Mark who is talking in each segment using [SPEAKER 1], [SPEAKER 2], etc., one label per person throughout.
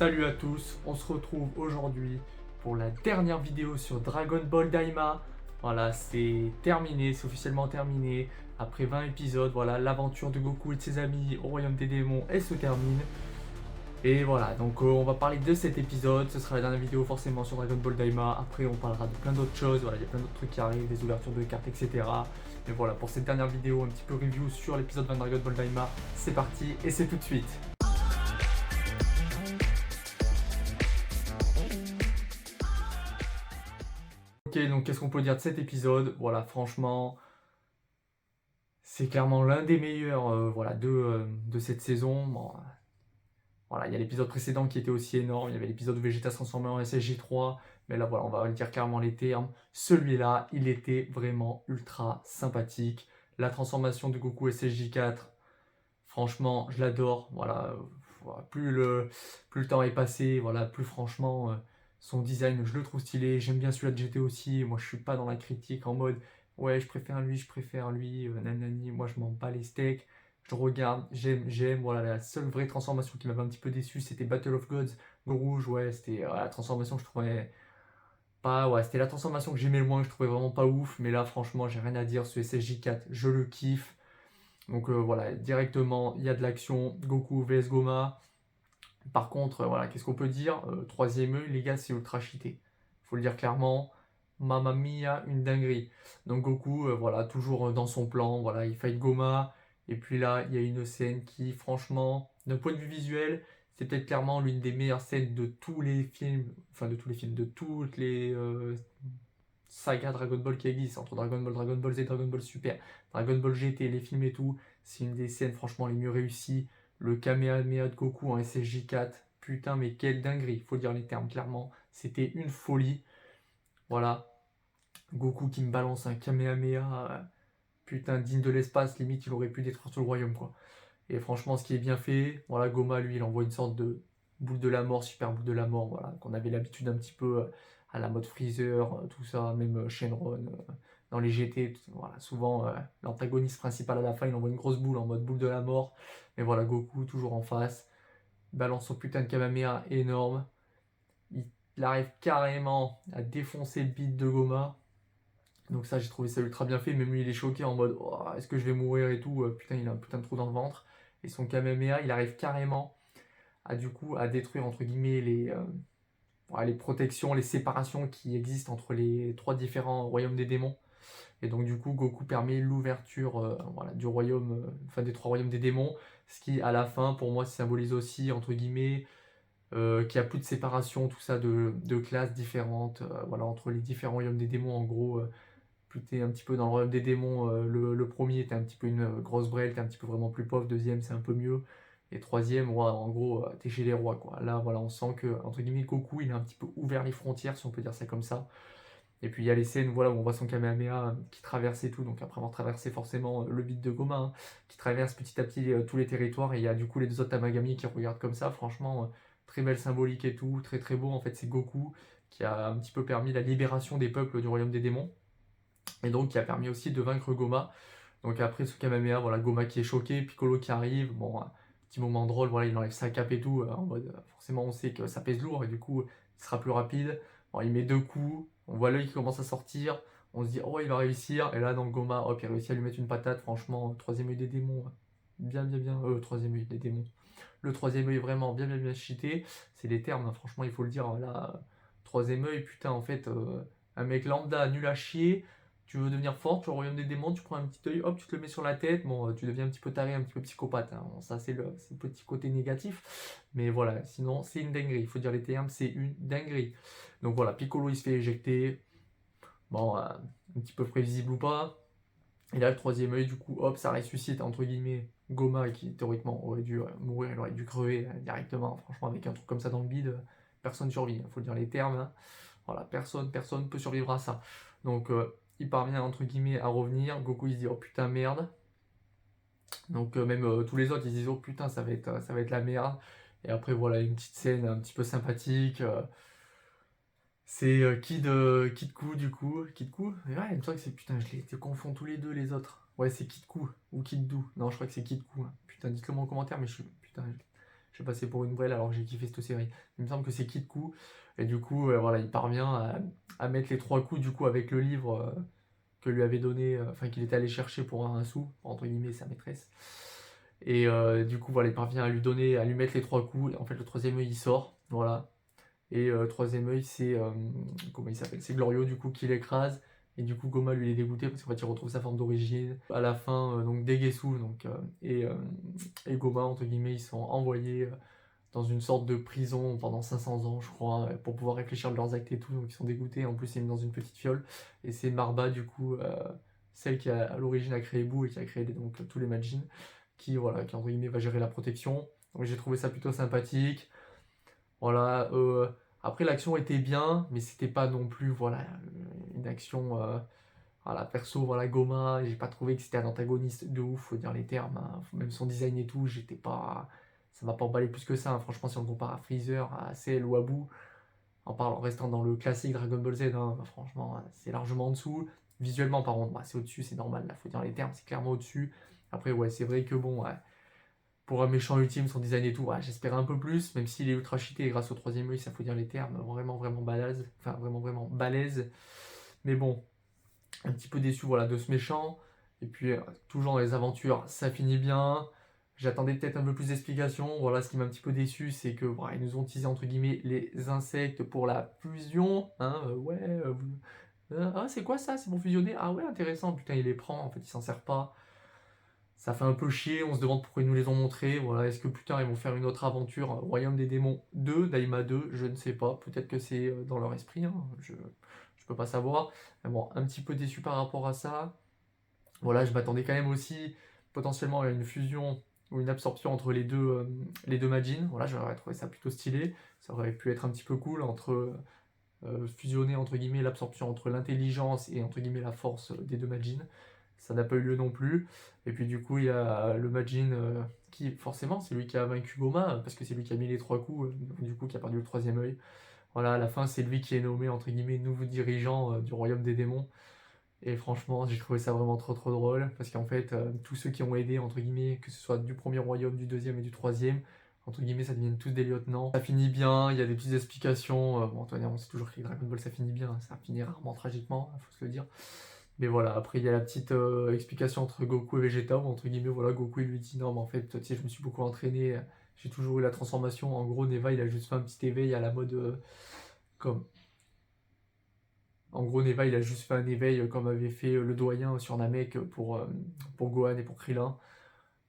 [SPEAKER 1] Salut à tous, on se retrouve aujourd'hui pour la dernière vidéo sur Dragon Ball Daima. Voilà, c'est terminé, c'est officiellement terminé. Après 20 épisodes, voilà, l'aventure de Goku et de ses amis au royaume des démons, elle se termine. Et voilà, donc on va parler de cet épisode, ce sera la dernière vidéo forcément sur Dragon Ball Daima. Après on parlera de plein d'autres choses, voilà, il y a plein d'autres trucs qui arrivent, des ouvertures de cartes, etc. Mais voilà, pour cette dernière vidéo, un petit peu review sur l'épisode 20 de Dragon Ball Daima, c'est parti et c'est tout de suite. Ok, donc qu'est-ce qu'on peut dire de cet épisode? Voilà, franchement, c'est clairement l'un des meilleurs voilà, de cette saison. Bon, voilà, il y a l'épisode précédent qui était aussi énorme, il y avait l'épisode où Vegeta se transformait en SSJ3, mais là voilà, on va dire clairement les termes. Celui-là, il était vraiment ultra sympathique. La transformation de Goku SSJ4, franchement, je l'adore. Voilà, plus le temps est passé, voilà, plus franchement, son design, je le trouve stylé. J'aime bien celui-là de GT aussi. Moi, je suis pas dans la critique en mode ouais, je préfère lui, nanani. Moi, je m'en bats les steaks. Je regarde, j'aime. Voilà, la seule vraie transformation qui m'avait un petit peu déçu, c'était Battle of Gods, Go Rouge. Ouais, c'était la transformation que je trouvais pas. Ouais, c'était la transformation que j'aimais le moins, que je trouvais vraiment pas ouf. Mais là, franchement, j'ai rien à dire. Ce SSJ4, je le kiffe. Donc voilà, directement, il y a de l'action, Goku vs Goma. Par contre, voilà, qu'est-ce qu'on peut dire? Troisième œil, les gars, c'est ultra cheaté. Faut le dire clairement. Mamma mia, une dinguerie. Donc Goku, voilà, toujours dans son plan, voilà, il fight Goma. Et puis là, il y a une scène qui, franchement, d'un point de vue visuel, c'est peut-être clairement l'une des meilleures scènes de tous les films, enfin de tous les films, de toutes les saga Dragon Ball qui existe, entre Dragon Ball Z, Dragon Ball Super, Dragon Ball GT, les films et tout. C'est une des scènes franchement les mieux réussies. Le Kamehameha de Goku en SSJ4, putain, mais quelle dinguerie, faut dire les termes clairement. C'était une folie. Voilà, Goku qui me balance un Kamehameha, putain, digne de l'espace, limite il aurait pu détruire tout le royaume, quoi. Et franchement, ce qui est bien fait, voilà, Goma, lui, il envoie une sorte de boule de la mort, super boule de la mort, voilà, qu'on avait l'habitude un petit peu à la mode Freezer, tout ça, même Shenron, dans les GT, voilà, souvent l'antagoniste principal à la fin, il envoie une grosse boule en mode boule de la mort, mais voilà, Goku toujours en face, balance son putain de Kamehameha énorme, il arrive carrément à défoncer le beat de Goma, donc ça, j'ai trouvé ça ultra bien fait. Même lui, il est choqué en mode oh, est-ce que je vais mourir et tout. Putain, il a un putain de trou dans le ventre. Et son Kamehameha, il arrive carrément à du coup à détruire entre guillemets ouais, les protections, les séparations qui existent entre les trois différents royaumes des démons. Et donc du coup, Goku permet l'ouverture voilà, du royaume, enfin des trois royaumes des démons. Ce qui, à la fin, pour moi, symbolise aussi entre guillemets qu'il n'y a plus de séparation, tout ça de classes différentes, voilà, entre les différents royaumes des démons. En gros, plus t'es un petit peu dans le royaume des démons, le premier t'es un petit peu une grosse brêle, t'es un petit peu vraiment plus pauvre, deuxième c'est un peu mieux, et troisième, ouais, en gros, t'es chez les rois, quoi. Là, voilà, on sent que, entre guillemets, Goku, il a un petit peu ouvert les frontières, si on peut dire ça comme ça. Et puis il y a les scènes, voilà, où on voit son Kamehameha qui traverse et tout, donc après avoir traversé forcément le beat de Goma, hein, qui traverse petit à petit tous les territoires, et il y a du coup les deux autres Tamagami qui regardent comme ça, franchement, très belle symbolique et tout, très très beau, en fait, c'est Goku qui a un petit peu permis la libération des peuples du royaume des démons et donc qui a permis aussi de vaincre Goma. Donc après ce Kamehameha, voilà, Goma qui est choqué, Piccolo qui arrive, bon, petit moment drôle, voilà, il enlève sa cape et tout, en mode, forcément on sait que ça pèse lourd, et du coup, il sera plus rapide. Bon, il met deux coups, on voit l'œil qui commence à sortir, on se dit, oh, il va réussir, et là, dans Goma, hop, il réussit à lui mettre une patate, franchement, troisième œil des démons, bien, bien, bien, troisième œil des démons. Le troisième œil vraiment bien, bien, bien cheaté, c'est des termes, hein, franchement, il faut le dire, là, troisième œil, putain, en fait, un mec lambda, nul à chier, tu veux devenir fort, tu es au royaume des démons, tu prends un petit œil, hop, tu te le mets sur la tête, bon, tu deviens un petit peu taré, un petit peu psychopathe, hein. Bon, ça c'est le petit côté négatif, mais voilà, sinon c'est une dinguerie, il faut dire les termes, c'est une dinguerie. Donc voilà, Piccolo il se fait éjecter, bon, un petit peu prévisible ou pas, et là le troisième œil, du coup, hop, ça ressuscite, entre guillemets, Goma, qui théoriquement aurait dû mourir, il aurait dû crever directement, franchement, avec un truc comme ça dans le bide, personne survit, il faut dire les termes, hein. Voilà, personne peut survivre à ça. Donc il parvient entre guillemets à revenir. Goku il se dit oh putain merde. Donc même tous les autres ils se disent oh putain ça va être la merde. Et après voilà une petite scène un petit peu sympathique. C'est Kid Ku du coup. Kid Ku. Et ouais, il me semble que c'est putain je confonds tous les deux les autres. Ouais c'est Kid Ku ou Kid Du. Non je crois que c'est Kid Ku, hein. Putain dites-le moi en commentaire mais je suis putain j'ai passé pour une brêle alors que j'ai kiffé cette série. Il me semble que c'est Kid Coup, et du coup, voilà, il parvient à mettre les 3 coups, du coup, avec le livre que lui avait donné, enfin, qu'il était allé chercher pour un sou, entre guillemets, sa maîtresse. Et du coup, voilà, il parvient à lui mettre les 3 coups, et en fait, le troisième œil, il sort, voilà. Et troisième œil, c'est, comment il s'appelle? C'est Glorio, du coup, qui l'écrase. Et du coup, Goma, lui, il est dégoûté parce qu'en fait, il retrouve sa forme d'origine. À la fin, donc, Degesu et, euh, et Goma, entre guillemets, ils sont envoyés dans une sorte de prison pendant 500 ans, je crois, pour pouvoir réfléchir de leurs actes et tout. Donc, ils sont dégoûtés. En plus, c'est mis dans une petite fiole. Et c'est Marba, du coup, celle qui, à l'origine, a créé Boo et qui a créé donc, tous les Majin, voilà, qui, entre guillemets, va gérer la protection. Donc, j'ai trouvé ça plutôt sympathique. Voilà, après l'action était bien, mais c'était pas non plus voilà, une action voilà, perso, voilà, Goma, j'ai pas trouvé que c'était un antagoniste de ouf, faut dire les termes, hein. Même son design et tout, j'étais pas. Ça m'a pas emballé plus que ça, hein. Franchement, si on le compare à Freezer, à Cell ou à Boo, en restant dans le classique Dragon Ball Z, hein, franchement, c'est largement en dessous. Visuellement, par contre, c'est au-dessus, c'est normal, là, faut dire les termes, c'est clairement au-dessus. Après, ouais, c'est vrai que bon, ouais, pour un méchant ultime, son design et tout, ouais, j'espérais un peu plus, même s'il est ultra cheaté grâce au troisième œil, ça faut dire les termes, vraiment vraiment balèze, enfin vraiment vraiment balèze. Mais bon, un petit peu déçu voilà, de ce méchant. Et puis, toujours dans les aventures, ça finit bien. J'attendais peut-être un peu plus d'explications. Voilà, ce qui m'a un petit peu déçu, c'est que voilà, ils nous ont teasé entre guillemets les insectes pour la fusion. Hein, ouais, ah, c'est quoi ça? C'est pour fusionner? Ah ouais, intéressant. Putain, il les prend, en fait, il s'en sert pas. Ça fait un peu chier, on se demande pourquoi ils nous les ont montrés. Voilà, est-ce que plus tard ils vont faire une autre aventure, Royaume des démons 2, Daima 2, je ne sais pas. Peut-être que c'est dans leur esprit, hein, je peux pas savoir. Mais bon, un petit peu déçu par rapport à ça. Voilà, je m'attendais quand même aussi potentiellement à une fusion ou une absorption entre les deux Majin. Voilà, j'aurais trouvé ça plutôt stylé. Ça aurait pu être un petit peu cool entre fusionner entre guillemets l'absorption entre l'intelligence et entre guillemets la force des deux Majin. Ça n'a pas eu lieu non plus. Et puis du coup, il y a le Majin qui, forcément, c'est lui qui a vaincu Goma, parce que c'est lui qui a mis les 3 coups, du coup, qui a perdu le troisième œil. Voilà, à la fin, c'est lui qui est nommé, entre guillemets, nouveau dirigeant du royaume des démons. Et franchement, j'ai trouvé ça vraiment trop trop drôle, parce qu'en fait, tous ceux qui ont aidé, entre guillemets, que ce soit du premier royaume, du deuxième et du troisième, entre guillemets, ça deviennent tous des lieutenants. Ça finit bien, il y a des petites explications. Bon, Antoine, on sait toujours que les Dragon Ball, ça finit bien, ça finit rarement tragiquement, il faut se le dire. Mais voilà, après il y a la petite explication entre Goku et Vegeta, où entre guillemets, voilà, Goku il lui dit non, mais en fait, tu sais, je me suis beaucoup entraîné, j'ai toujours eu la transformation. En gros, Neva il a juste fait un petit éveil à la mode comme. En gros, Neva il a juste fait un éveil comme avait fait le doyen sur Namek pour Gohan et pour Krillin.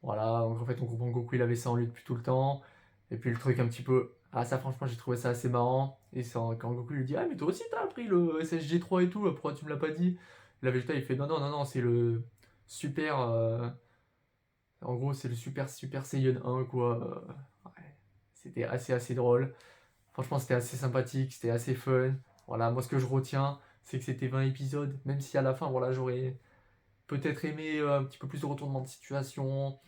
[SPEAKER 1] Voilà, donc en fait, on comprend que Goku il avait ça en lui depuis tout le temps. Et puis le truc un petit peu. Ah, ça, franchement, j'ai trouvé ça assez marrant. Et quand Goku lui dit ah, mais toi aussi t'as appris le SSG3 et tout, pourquoi tu me l'as pas dit? La Vegeta il fait non, non, non, non, c'est le super. En gros, c'est le super Saiyan 1, quoi. Ouais, c'était assez drôle. Franchement, c'était assez sympathique, c'était assez fun. Voilà, moi, ce que je retiens, c'est que c'était 20 épisodes, même si à la fin, voilà, j'aurais peut-être aimé un petit peu plus de retournement de situation,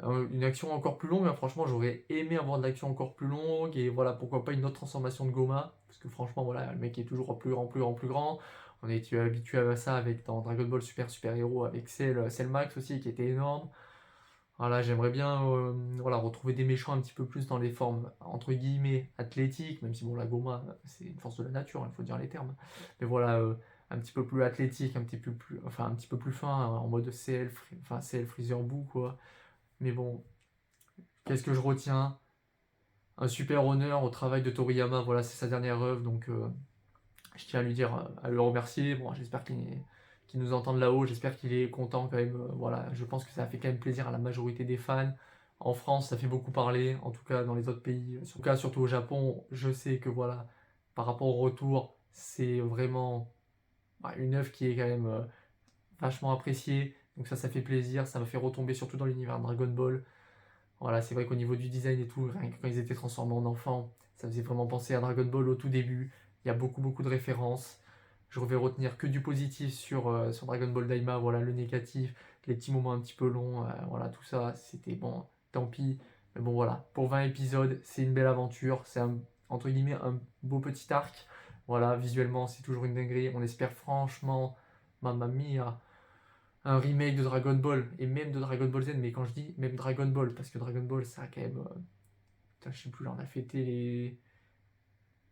[SPEAKER 1] une action encore plus longue, hein. Franchement, j'aurais aimé avoir de l'action encore plus longue, et voilà, pourquoi pas une autre transformation de Goma, parce que franchement, voilà, le mec est toujours plus grand, plus grand, plus grand. On est habitué à ça avec dans Dragon Ball Super Hero avec Cell Max aussi, qui était énorme. Voilà, j'aimerais bien voilà, retrouver des méchants un petit peu plus dans les formes entre guillemets athlétiques, même si bon la Goma c'est une force de la nature, il faut dire les termes. Mais voilà, un petit peu plus athlétique, enfin un petit peu plus fin, hein, en mode enfin CL Freezer Boo quoi. Mais bon, qu'est-ce que je retiens? Un super honneur au travail de Toriyama, voilà, c'est sa dernière œuvre, donc je tiens à lui dire, à le remercier. Bon, j'espère qu'il nous entend de là-haut, j'espère qu'il est content quand même. Voilà, je pense que ça a fait quand même plaisir à la majorité des fans. En France, ça fait beaucoup parler, en tout cas dans les autres pays, en tout cas surtout au Japon, je sais que voilà, par rapport au retour, c'est vraiment une œuvre qui est quand même vachement appréciée. Donc ça fait plaisir, ça m'a fait retomber surtout dans l'univers Dragon Ball. Voilà, c'est vrai qu'au niveau du design et tout, rien que quand ils étaient transformés en enfants, ça faisait vraiment penser à Dragon Ball au tout début. Il y a beaucoup de références. Je vais retenir que du positif sur Dragon Ball Daima, voilà, le négatif, les petits moments un petit peu longs, voilà, tout ça, c'était bon, tant pis. Mais bon, voilà, pour 20 épisodes, c'est une belle aventure, c'est entre guillemets un beau petit arc. Voilà, visuellement, c'est toujours une dinguerie. On espère franchement, mamma mia, un remake de Dragon Ball et même de Dragon Ball Z, mais quand je dis même Dragon Ball, parce que Dragon Ball ça a quand même putain, je sais plus, là, on a fêté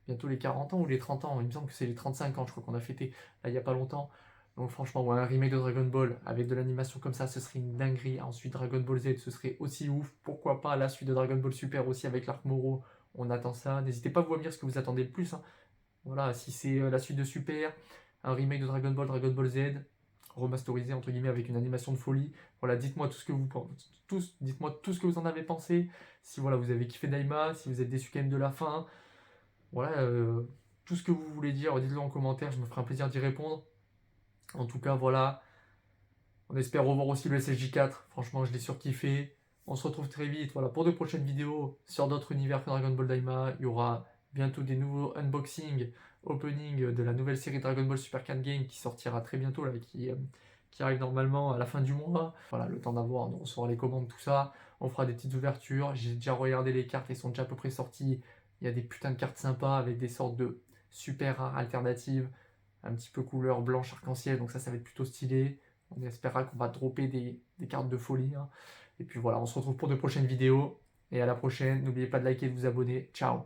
[SPEAKER 1] bientôt les 40 ans ou les 30 ans. Il me semble que c'est les 35 ans, je crois qu'on a fêté, là, il y a pas longtemps. Donc franchement, ouais, un remake de Dragon Ball avec de l'animation comme ça, ce serait une dinguerie. Ensuite, Dragon Ball Z, ce serait aussi ouf. Pourquoi pas la suite de Dragon Ball Super aussi avec l'arc Moro. On attend ça. N'hésitez pas à vous dire ce que vous attendez le plus, hein. Voilà, si c'est la suite de Super, un remake de Dragon Ball, Dragon Ball Z, remasterisé entre guillemets avec une animation de folie. Voilà, dites-moi tout ce que vous pensez, dites-moi tout ce que vous en avez pensé. Si voilà, vous avez kiffé Daima, si vous êtes déçu quand même de la fin, voilà, tout ce que vous voulez dire, dites-le en commentaire, je me ferai un plaisir d'y répondre. En tout cas, voilà, on espère revoir aussi le SSJ4. Franchement, je l'ai surkiffé. On se retrouve très vite, voilà, pour de prochaines vidéos sur d'autres univers que Dragon Ball Daima. Il y aura bientôt des nouveaux unboxings, opening de la nouvelle série Dragon Ball Super Card Game qui sortira très bientôt, là, qui arrive normalement à la fin du mois. Voilà, le temps d'avoir, de recevoir les commandes, tout ça. On fera des petites ouvertures. J'ai déjà regardé les cartes, elles sont déjà à peu près sorties. Il y a des putains de cartes sympas avec des sortes de super rares alternatives, un petit peu couleur blanche arc-en-ciel, donc ça va être plutôt stylé. On espérera qu'on va dropper des cartes de folie, hein. Et puis voilà, on se retrouve pour de prochaines vidéos. Et à la prochaine, n'oubliez pas de liker et de vous abonner. Ciao!